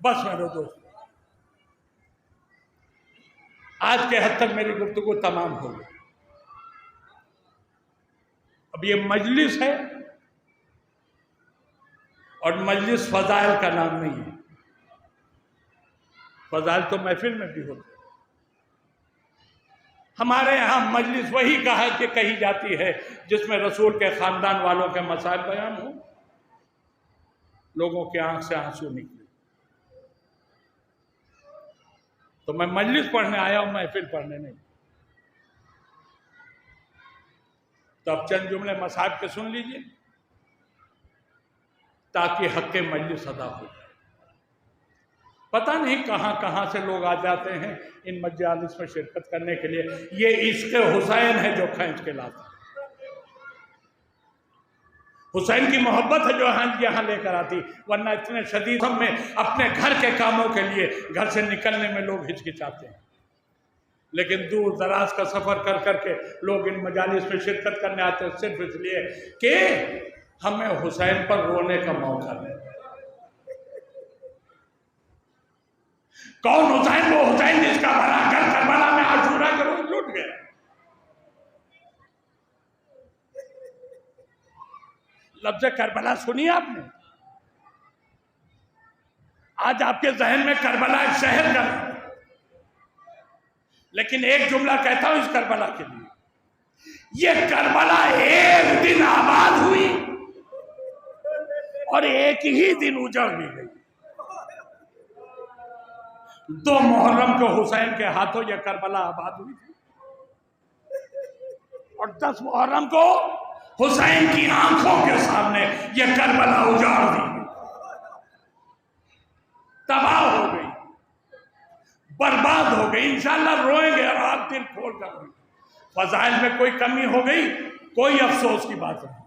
بس میرے دوست، آج کے حد تک میری گفتگو تمام ہو گئی. اب یہ مجلس ہے اور مجلس فضائل کا نام نہیں ہے. فضائل تو محفل میں بھی ہوتے. ہمارے ہاں مجلس وہی کہی جاتی ہے جس میں رسول کے خاندان والوں کے مسائل بیان ہوں، لوگوں کے آنکھ سے آنسو نکلے. تو میں مجلس پڑھنے آیا ہوں، محفل پڑھنے نہیں. تو اب چند جملے مصاحب کے سن لیجئے تاکہ حق مجلس ادا ہو جائے. پتہ نہیں کہاں کہاں سے لوگ آ جاتے ہیں ان مجالس میں شرکت کرنے کے لیے. یہ عشق حسین ہے جو کھینچ کے لاتا ہے، حسین کی محبت ہے جو یہاں لے کر آتی. ورنہ اتنے شدید ہم میں اپنے گھر کے کاموں کے لیے گھر سے نکلنے میں لوگ ہچکچاتے ہیں، لیکن دور دراز کا سفر کر کر کے لوگ ان مجالس میں شرکت کرنے آتے ہیں صرف اس لیے کہ ہمیں حسین پر رونے کا موقع ملے. کون حسین؟ وہ حسین جس کا بڑا گھر کربلا میں عاشورہ کے روز لوٹ گیا. لفظ کربلا سنی آپ نے؟ آج آپ کے ذہن میں کربلا ایک شہر کا ہے، لیکن ایک جملہ کہتا ہوں اس کربلا کے لیے، یہ کربلا ایک دن آباد ہوئی اور ایک ہی دن اجڑ بھی گئی. 2 محرم کو حسین کے ہاتھوں یہ کربلا آباد ہوئی تھی اور 10 محرم کو حسین کی آنکھوں کے سامنے یہ کربلا اجاڑ دی گئی، تباہ ہو گئی، برباد ہو گئی. انشاءاللہ روئیں گے اور آپ دل کھول کر روئیں گے. فضائل میں کوئی کمی ہو گئی کوئی افسوس کی بات نہیں،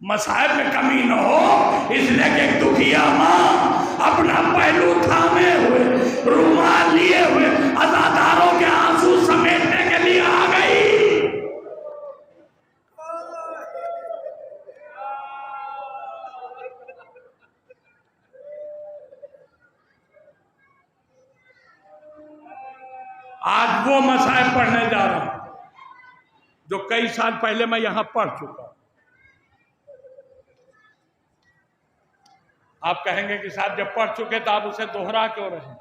مصائب میں کمی نہ ہو اس لیے کہ دکھیا ماں اپنا پہلو تھامے ہوئے رومال لیے ہوئے عزاداروں کے آنسو سمیٹنے کے لیے آ گئی. آج وہ مصائب پڑھنے جا رہا ہوں جو کئی سال پہلے میں یہاں پڑھ چکا ہوں. آپ کہیں گے کہ صاحب جب پڑھ چکے تو آپ اسے دوہرا کیوں رہے؟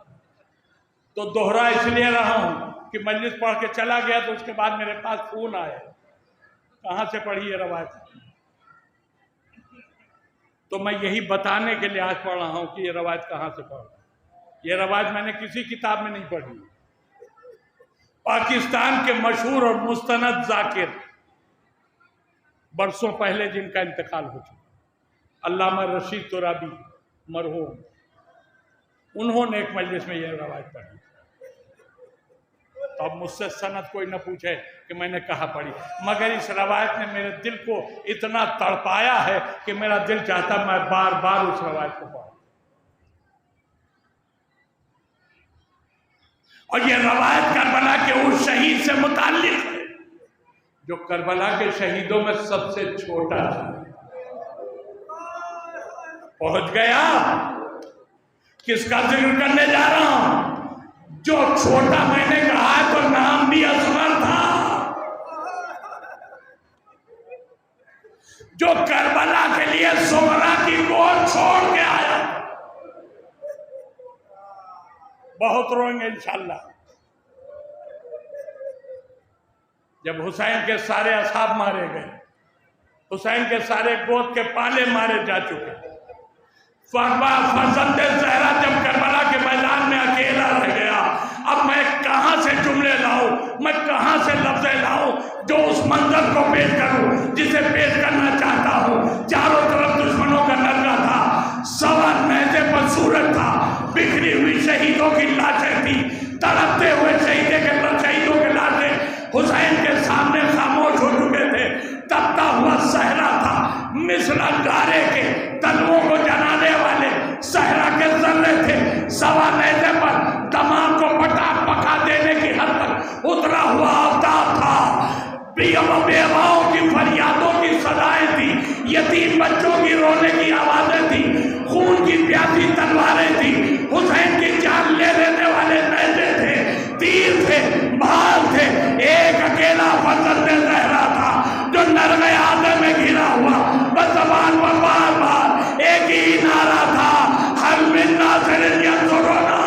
تو دوہرا اس لیے رہا ہوں کہ مجلس پڑھ کے چلا گیا تو اس کے بعد میرے پاس فون آیا، کہاں سے پڑھی یہ روایت؟ تو میں یہی بتانے کے لیے آج پڑھ رہا ہوں کہ یہ روایت کہاں سے پڑھ رہا ہوں. یہ روایت میں نے کسی کتاب میں نہیں پڑھی. پاکستان کے مشہور اور مستند ذاکر برسوں پہلے جن کا انتقال ہو چکا، علامہ رشید ترابی مرحوم، انہوں نے ایک مجلس میں یہ روایت پڑھی. تو اب مجھ سے سند کوئی نہ پوچھے کہ میں نے کہاں پڑھی، مگر اس روایت نے میرے دل کو اتنا تڑپایا ہے کہ میرا دل چاہتا میں بار بار اس روایت کو پڑھوں. اور یہ روایت کربلا کے اس شہید سے متعلق ہے جو کربلا کے شہیدوں میں سب سے چھوٹا تھا. پہنچ گیا. کس کا ذکر کرنے جا رہا ہوں؟ جو چھوٹا میں نے کہا ہے تو نام بھی اصغر تھا، جو کربلا کے لیے سغرا کی گود چھوڑ کے آیا. بہت روئیں گے انشاءاللہ. جب حسین کے سارے اصحاب مارے گئے، حسین کے سارے گود کے پالے مارے جا چکے، فرزند زہرا جب کربلا کے میدان میں اکیلا رہ گیا، اب میں کہاں سے جملے لاؤں، میں کہاں سے لفظیں لاؤں جو اس منظر کو پیش کروں جسے پیش کرنا چاہتا ہوں. چاروں طرف دشمنوں کا نرگا تھا، سوا نیزے پر سورج تھا، بکھری ہوئی شہیدوں کی لاشیں تھی، تڑپتے ہوئے شہیدوں کے لاشیں حسین کے سامنے خاموش ہو چکے تھے. تپتا ہوا صحرا تھا، مثل انگارے کے تلووں کو جلانے والے صحرا کے ذرے تھے. سوا نیزے پر تمام کو پکا دینے کی حد تک اترا ہوا آفتاب تھا. بیواؤں کی فریادوں کی صدائیں تھی، یتیم بچوں کی رونے کی آوازیں تھی، خون کی پیاسی تلواریں تھی، حسین کی جان لے لینے والے نیزے تھے، تیر تھے، بھال تھے. ایک اکیلا فرزند زہرا تھا جو نرغے آدم میں گھرا ہوا، بس زبان پر بار بار ایک ہی نعرہ تھا، حل من ناصر ینصرنا،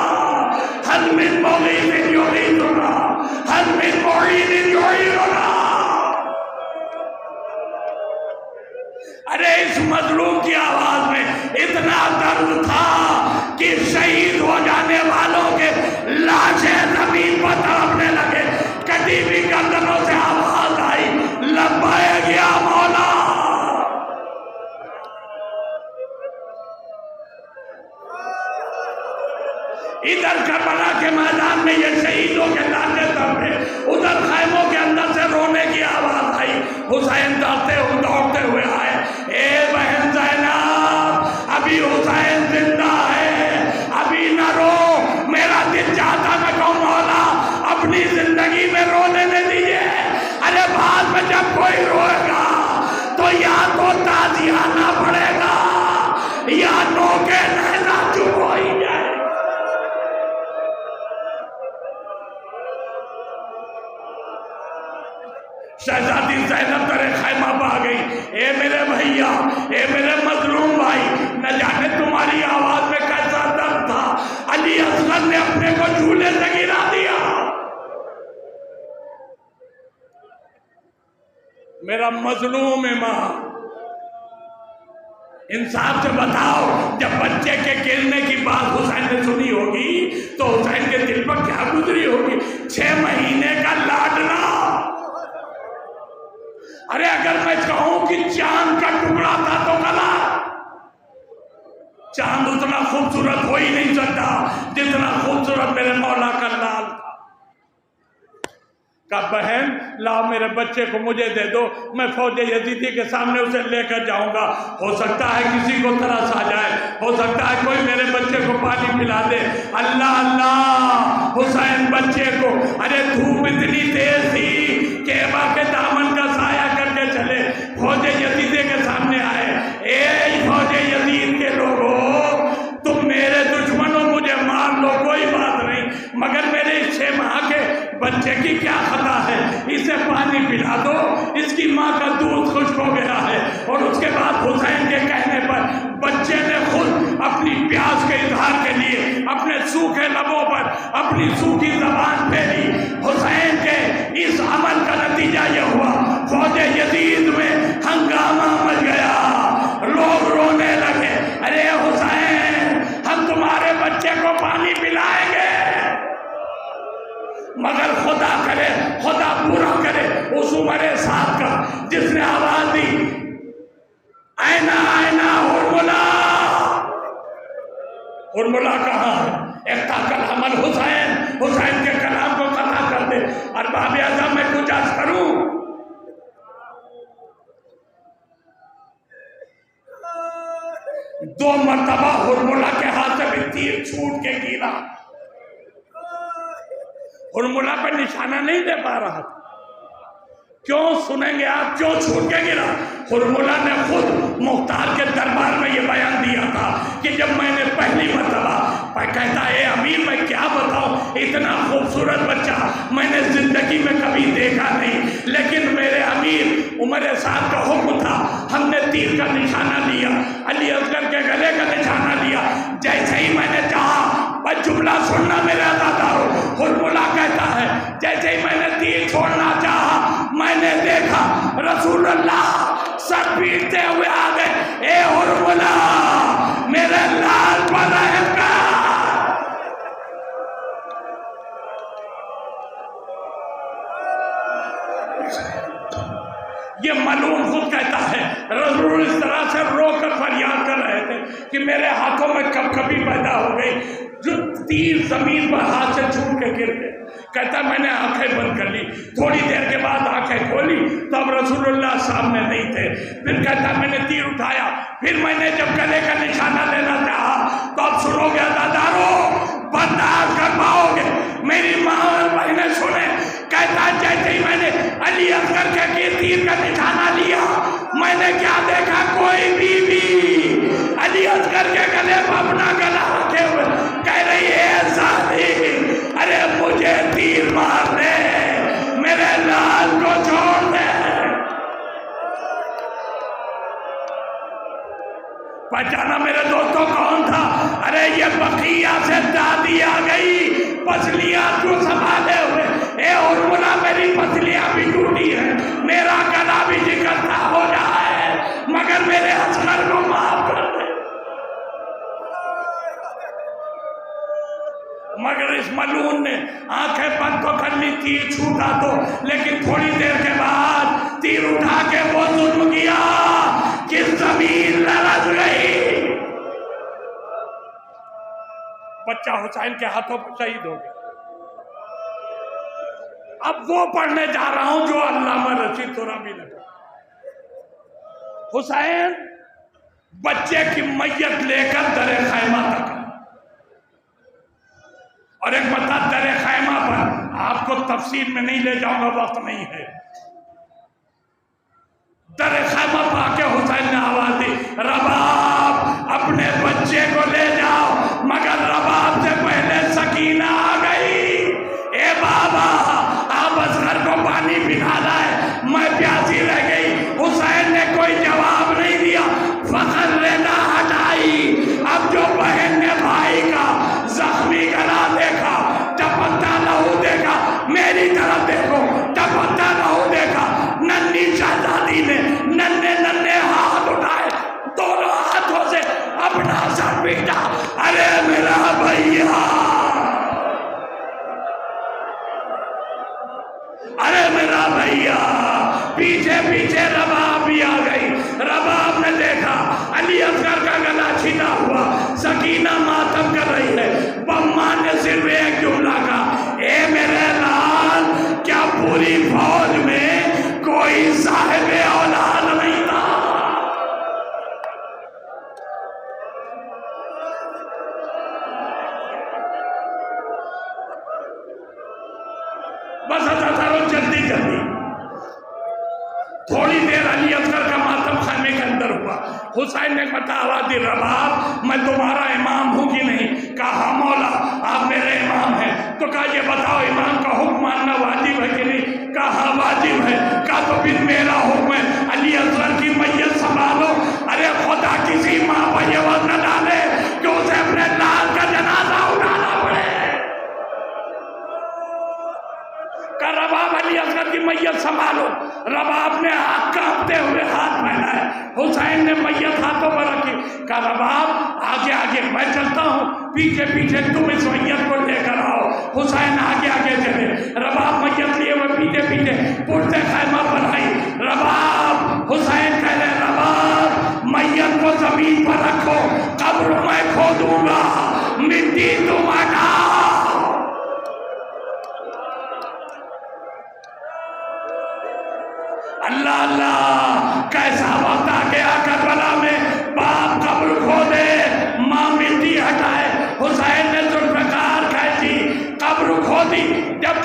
حل من مغیث یغیثنا، حل من معین یعیننا. ارے اس مظلوم کی آواز میں اتنا درد تھا کہ شہید ہو جانے والوں کے لاشیں زمین پر تڑپنے لگے. کٹی بھی گردنوں سے آواز آئی، لبیک یا مولا. ادھر کربلا کے میدان میں یہ شہیدوں کے لاشیں تڑپے، ادھر خیموں کے اندر سے رونے کی آواز آئی. حسین دوڑتے ہوئے آئے. اے بہن زینب، ابھی حسین زندہ ہے، ابھی نہ رو. میرا دل چاہتا میں کہوں مولا اپنی زندگی میں رونے دے دیجئے. ارے بعد میں جب کوئی روئے گا تو یا تو تازیانہ پڑے گا یا نوکے نیزہ چپ ہو ہی جائے. شہزادی زینب در خیمہ پہ آ گئی. اے میرے بھائیا، اے میرے مظلوم بھائی، نہ جانے تمہاری آواز میں کیسا درد تھا. علی اصغر نے اپنے کو جھولے سے گرا دیا. میرا مظلوم امام، انصاف سے بتاؤ، جب بچے کے گرنے کی بات حسین نے سنی ہوگی تو حسین کے دل پر کیا گزری ہوگی؟ 6 مہینے کا لاڈلا. ارے اگر میں کہوں کہ چاند کا ٹکڑا تھا تو غلط. چاند اتنا خوبصورت ہو ہی نہیں سکتا جتنا خوبصورت میرے مولا کا لال تھا. کہا بہن لاؤ میرے بچے کو مجھے دے دو، میں فوج یزیدی کے سامنے اسے لے کر جاؤں گا. ہو سکتا ہے کسی کو ترس آ جائے، ہو سکتا ہے کوئی میرے بچے کو پانی پلا دے. اللہ اللہ، حسین بچے کو، ارے دھوپ اتنی تیز تھی کہ ایبا کے دامن کا سایہ کر کے چلے، فوج یزیدی کے سامنے آئے. اے فوج یزید کے لوگوں، تم میرے دشمنوں مجھے مار لو کوئی بات نہیں، مگر میرے 6 ماہ کے بچے کی کیا خطا ہے؟ اسے پانی پلا دو، اس کی ماں کا دودھ خشک ہو گیا ہے. اور اس کے بعد حسین کے کہنے پر بچے نے خود اپنی پیاس کے اظہار کے لیے اپنے سوکھے لبوں پر اپنی سوکھی زبان پھیری. حسین کے اس عمل کا نتیجہ یہ ہوا، فوج یزید میں ہنگامہ مچ گیا، لوگ رونے لگے. ارے حسین، ہم تمہارے بچے کو پانی پلائیں گے، مگر خدا کرے، خدا پورا کرے اس عمر سعد کا جس نے آواز دی آئینہ آئینہ ہرملا. ہرملا کہاں ہے؟ اختاق الحمل حسین، حسین کے کلام کو قطع کر دے. ارباب اعظم میں کچھ عرض کروں؟ دو مرتبہ ہرملا کے ہاتھ سے بھی تیر چھوٹ کے گرا. حرملہ پہ نشانہ نہیں دے پا رہا تھا. کیوں سنیں گے آپ کیوں چھوٹ کے گرا؟ حرملہ نے خود مختار کے دربار میں یہ بیان دیا تھا کہ جب میں نے پہلی مرتبہ کہتا ہے اے امیر میں کیا بتاؤں، اتنا خوبصورت بچہ میں نے زندگی میں کبھی دیکھا نہیں، لیکن میرے امیر عمر صاحب کا حکم تھا، ہم نے تیر کا نشانہ لیا، علی اصغر کے گلے کا نشانہ لیا، جیسے ہی میں نے چاہا بس جملہ سننا میرے عزادارو، حرملہ کہتا ہے جیسے ہی میں نے تیر چھوڑنا چاہا میں نے دیکھا رسول اللہ سر پیٹتے ہوئے آ گئے، اے حرملہ میرے لال پر رحم کر. یہ ملعون خود کہتا ہے رسول اس طرح سے رو کر فریاد کر رہے تھے کہ میرے ہاتھوں میں کب کبھی پیدا ہو گئی، جو تیر زمین پر ہاتھ سے چھوٹ کے گر گئے. کہتا میں نے آنکھیں بند کر لی، تھوڑی دیر کے بعد آنکھیں کھولی تو اب رسول اللہ سامنے نہیں تھے. پھر کہتا میں نے تیر اٹھایا، پھر میں نے جب گلے کا نشانہ لینا چاہا تو اب سنو گے عزادارو، برداشت کر پاؤ گے، میری ماں اور بہنیں سنیں. کہتا جیسے ہی میں نے علی اصغر کے تیر کا نشانہ لیا میں نے کیا دیکھا، کوئی بی بی علی اصغر کے گلے پر اپنا گلا رکھے ہوئے کہہ رہی ہے ساتھی ارے مجھے تیر مار دے، میرے لال کو چھوڑ دے. پہچانا میرے دوستوں کون تھا؟ ارے یہ بقیہ سے دادی آ گئی پسلیاں تو سنبھالے ہوئے. اے حرملہ میری پسلیاں بھی ٹوٹی ہیں، میرا گلا بھی جگرتا ہو رہا ہے، مگر میرے اصغر کو معاف کر دے. مگر اس ملعون نے آنکھیں بند تو کر لی، تیر چھوٹا تو، لیکن تھوڑی دیر کے بعد تیر اٹھا کے وہ ظلم کیا کہ زمین لرز گئی. بچہ حسین کے ہاتھوں پر شہید ہو گیا. اب وہ پڑھنے جا رہا ہوں جو علامہ رشید ترابی نے پڑھا. حسین بچے کی میت لے کر در خیمہ تک، اور ایک بتا در خیمہ پر آپ کو تفصیل میں نہیں لے جاؤں گا، وقت نہیں ہے. در خیمہ پا کے حسین نے آواز دی رباب اپنے بچے کو لے جاؤ، مگر رباب سے پہلے سکینہ آ گئی. اے بابا آپ اصغر کو پانی پلا لائے، میں پیاسی رہ گئی. حسین نے کوئی جواب نہیں دیا، فخر رینا ہٹائی. اب جو بہن نے بھائی کا زخمی گلا دیکھا، ٹپکتا لہو دیکھا، میری طرف دیکھو، ٹپکتا لہو دیکھا. ننھی شہزادی نے ننھے ننھے ہاتھ اٹھائے، دونوں ہاتھوں سے اپنا سر پیٹا. ارے میرا بھیا، ارے میرا بھیا. پیچھے پیچھے رباب بھی آ گئی. رباب نے دیکھا علی اصغر کا گلا چھینا ہوا، سکینہ ماتم کر رہی ہے. بماں نے صرف ایک جملہ کہا، اے میرے لال کیا پوری فوج میں کوئی صاحب اولاد نہیں تھا؟ بس جلدی جلدی تھوڑی دیر علی اصغر کا ماتم خیمے کے اندر ہوا. حسین نے بتا آواز دی رباب میں تمہارا امام ہوں کہ نہیں؟ کہا ہاں مولا آپ میرے امام ہیں. تو کہا یہ بتاؤ امام کا حکم ماننا واجب ہے کہ نہیں؟ کہا ہاں واجب ہے. کہا تو پھر میرا حکم ہے علی اصغر کی میت سنبھالو. ارے خدا کسی ماں پر یہ وقت نہ ڈالے کہ اسے اپنے لال کا جنازہ اٹھانا پڑے. کہا رباب علی اصغر کی میت سنبھالو. رباب نے ہاتھ کانپتے ہوئے ہاتھ پھیلائے. حسین نے میت ہاتھوں پر رکھی. کہا رباب آگے آگے میں چلتا ہوں، پیچھے پیچھے تم اس میت کو لے کر آؤ. حسین آگے آگے چلے. رباب میت لیے وہ پیچھے پیچھے پرتے خیمہ پر آئی. رباب حسین کہہ رہے رباب میت کو زمین پر رکھو، قبر میں کھودوں گا، مٹی تم ہٹاؤ. اللہ اللہ کیسا وقت آ گیا کربلا میں. باپ قبر کھودے، ماں مٹی ہٹائے. حسین نے ذوالفقار کھینچی، قبر کھودی. جب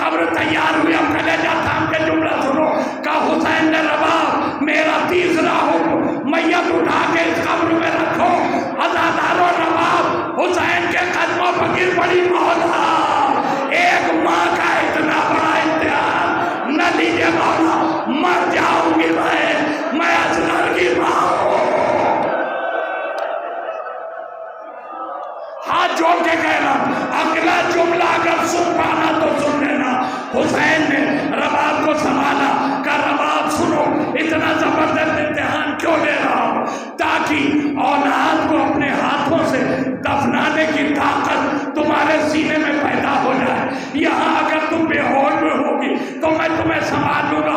جو کہ کہنا اگلا جملہ اگر سن پانا تو سن لینا. حسین نے رباب کو سنبھالا، کہا رباب سنو، اتنا زبردست امتحان کیوں لے رہا ہوں؟ تاکہ اولاد کو اپنے ہاتھوں سے دفنانے کی طاقت تمہارے سینے میں پیدا ہو جائے. یہاں اگر تم بے ہوش میں ہوگی تو میں تمہیں سنبھال لوں گا،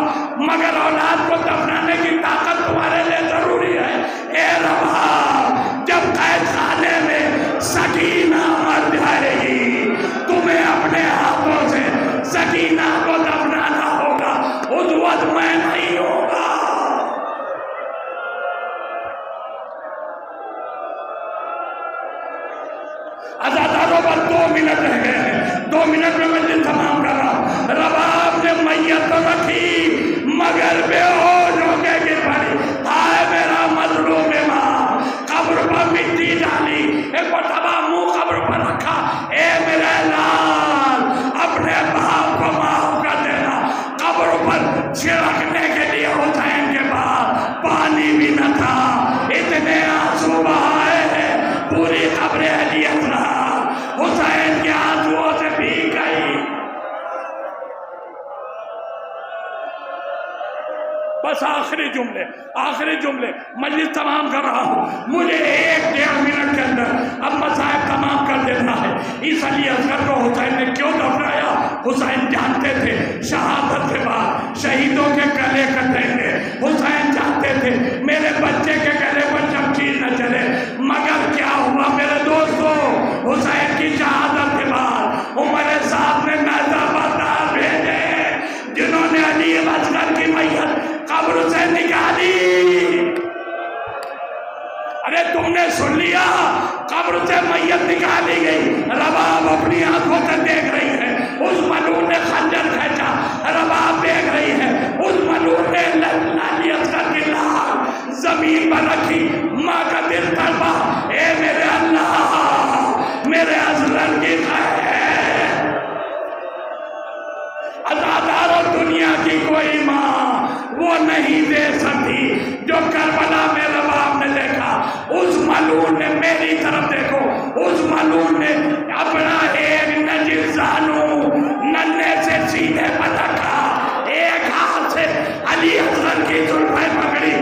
مگر اولاد کو دفنانے کی طاقت تمہارے لیے ضروری ہے. اے رباب، جب قید خانے میں سکینہ مر جائے گی، تمہیں اپنے ہاتھوں سے سکینہ کو دفنانا ہوگا، اس وقت میں نہیں ہوگا. عزاداروں پر 2 منٹ رہ گئے ہیں، 2 منٹ میں مجلس تمام کر رہا ہوں. رباب نے میت تو رکھی مگر بے ہوش ہو کے گر پڑی. ہائے میرا مظلوم امام، قبر پر مٹی ڈالی، ایک مرتبہ منہ قبر پر رکھا. اے میرے لال، اپنے باپ کو معاف کر دینا. قبر پر چھڑکنے کے لیے حسین کے پاس پانی بھی نہ تھا، اتنے آنسو بہائے ہیں پوری قبر علی اصغر حسین کے آنسوؤں سے بھیگ گئی. بس آخری جملے مجلس تمام کر رہا ہوں. مجھے 1-1.5 منٹ کے اندر اب مصائب تمام کر دینا ہے. اس علی اصغر کو حسین نے کیوں دفنایا؟ حسین جانتے تھے شہادت کے بعد شہیدوں کے گلے کٹیں گے. حسین جانتے تھے میرے بچے کے گلے پر شمشیر نہ چلے. مگر کیا ہوا میرے دوستو؟ حسین کی شہادت کے بعد عمر صاحب نے نیزہ بردار بھیجے جنہوں نے علی اصغر کی میت قبر سے نکالی. ارے تم نے سن لیا، قبر سے میت نکالی گئی. رباب اپنی آنکھوں سے دیکھ رہی ہے، اس ملعون نے خنجر کھینچا. رباب دیکھ رہی ہے، اس ملعون نے علی اصغر کی لاش زمین پر رکھی. ماں کا دل تڑپا، اے میرے اللہ، میرے اصغر کی خیر. عزاداروں، دنیا کی کوئی ماں وہ نہیں دے سکتی جو کربلا میں رباب نے دیکھا. اس ملعون نے میری طرف دیکھو، اس ملعون نے اپنا ایک نجس زانو ننھے سے سینے پر رکھا، ایک ہاتھ سے علی اصغر کی زلفیں پکڑی،